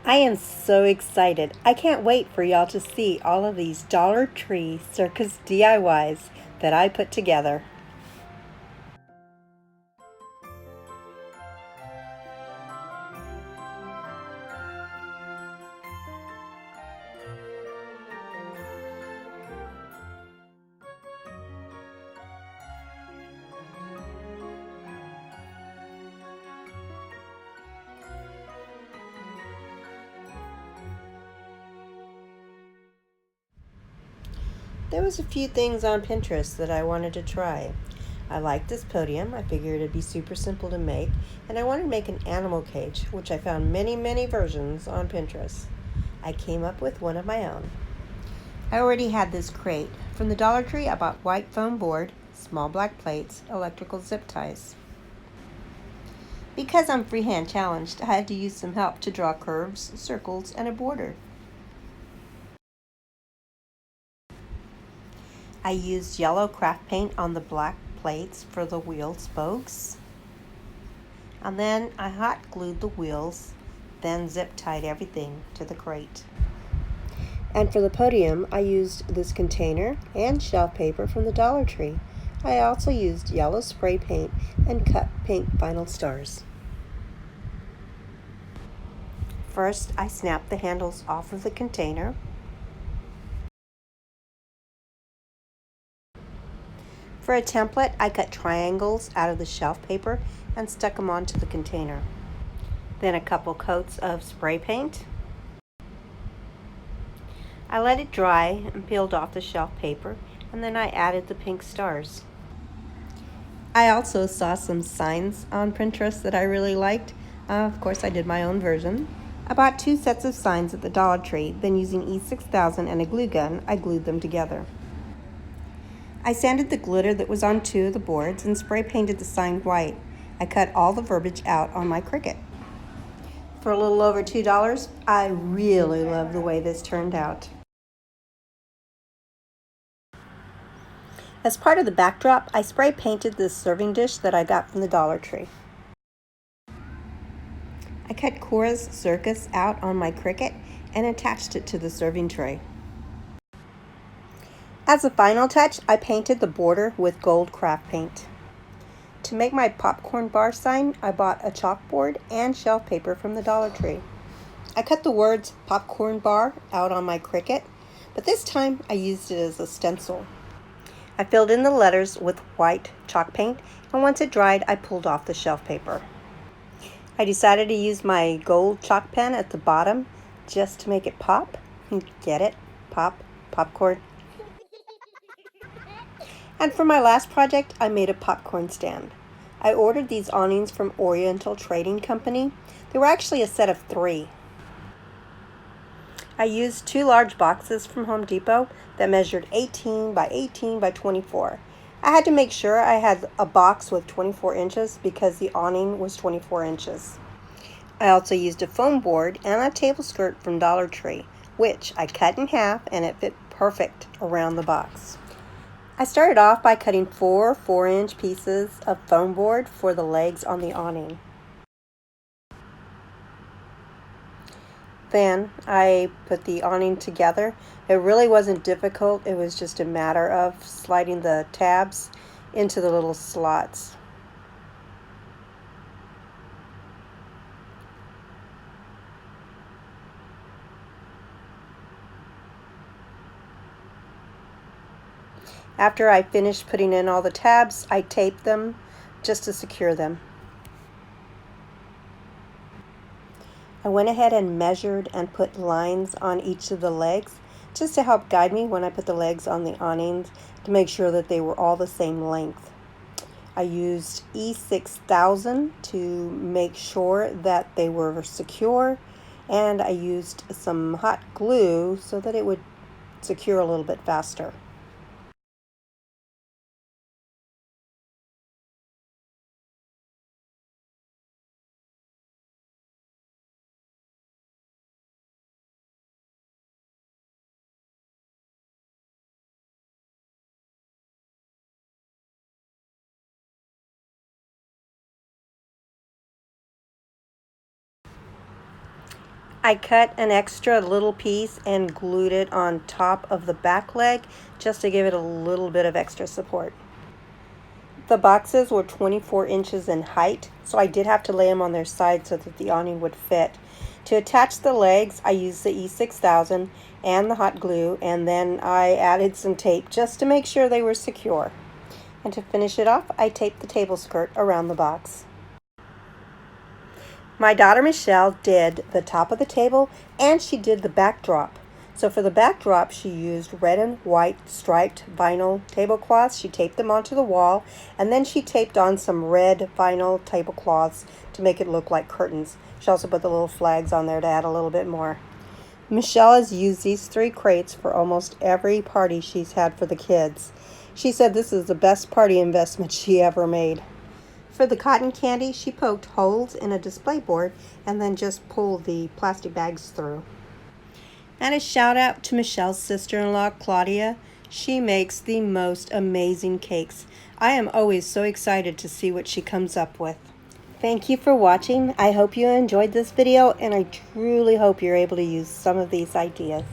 I am so excited. I can't wait for y'all to see all of these Dollar Tree Circus DIYs that I put together. There was a few things on Pinterest that I wanted to try. I liked this podium. I figured it'd be super simple to make, and I wanted to make an animal cage, which I found many versions on Pinterest. I came up with one of my own. I already had this crate. From the Dollar Tree, I bought white foam board, small black plates, electrical zip ties. Because I'm freehand challenged, I had to use some help to draw curves, circles, and a border. I used yellow craft paint on the black plates for the wheel spokes. And then I hot glued the wheels, then zip tied everything to the crate. And for the podium, I used this container and shelf paper from the Dollar Tree. I also used yellow spray paint and cut pink vinyl stars. First, I snapped the handles off of the container. For a template, I cut triangles out of the shelf paper and stuck them onto the container. Then a couple coats of spray paint. I let it dry and peeled off the shelf paper, and then I added the pink stars. I also saw some signs on Pinterest that I really liked. Of course, I did my own version. I bought 2 sets of signs at the Dollar Tree, then using E6000 and a glue gun, I glued them together. I sanded the glitter that was on 2 of the boards and spray painted the sign white. I cut all the verbiage out on my Cricut. For a little over $2, I really love the way this turned out. As part of the backdrop, I spray painted this serving dish that I got from the Dollar Tree. I cut Cora's Circus out on my Cricut and attached it to the serving tray. As a final touch, I painted the border with gold craft paint. To make my popcorn bar sign, I bought a chalkboard and shelf paper from the Dollar Tree. I cut the words popcorn bar out on my Cricut, but this time I used it as a stencil. I filled in the letters with white chalk paint, and once it dried, I pulled off the shelf paper. I decided to use my gold chalk pen at the bottom just to make it pop. Get it? Pop, popcorn. And for my last project, I made a popcorn stand. I ordered these awnings from Oriental Trading Company. They were actually a set of 3. I used 2 large boxes from Home Depot that measured 18 by 18 by 24. I had to make sure I had a box with 24 inches because the awning was 24 inches. I also used a foam board and a table skirt from Dollar Tree, which I cut in half and it fit perfect around the box. I started off by cutting 4 4-inch pieces of foam board for the legs on the awning. Then I put the awning together. It really wasn't difficult. It was just a matter of sliding the tabs into the little slots. After I finished putting in all the tabs, I taped them just to secure them. I went ahead and measured and put lines on each of the legs just to help guide me when I put the legs on the awnings to make sure that they were all the same length. I used E6000 to make sure that they were secure, and I used some hot glue so that it would secure a little bit faster. I cut an extra little piece and glued it on top of the back leg just to give it a little bit of extra support. The boxes were 24 inches in height, so I did have to lay them on their side so that the awning would fit. To attach the legs, I used the E6000 and the hot glue, and then I added some tape just to make sure they were secure. And to finish it off, I taped the table skirt around the box. My daughter Michelle did the top of the table and she did the backdrop. So for the backdrop, she used red and white striped vinyl tablecloths. She taped them onto the wall, and then she taped on some red vinyl tablecloths to make it look like curtains. She also put the little flags on there to add a little bit more. Michelle has used these 3 crates for almost every party she's had for the kids. She said this is the best party investment she ever made. For the cotton candy, she poked holes in a display board and then just pulled the plastic bags through. And a shout out to Michelle's sister-in-law, Claudia. She makes the most amazing cakes. I am always so excited to see what she comes up with. Thank you for watching. I hope you enjoyed this video, and I truly hope you're able to use some of these ideas.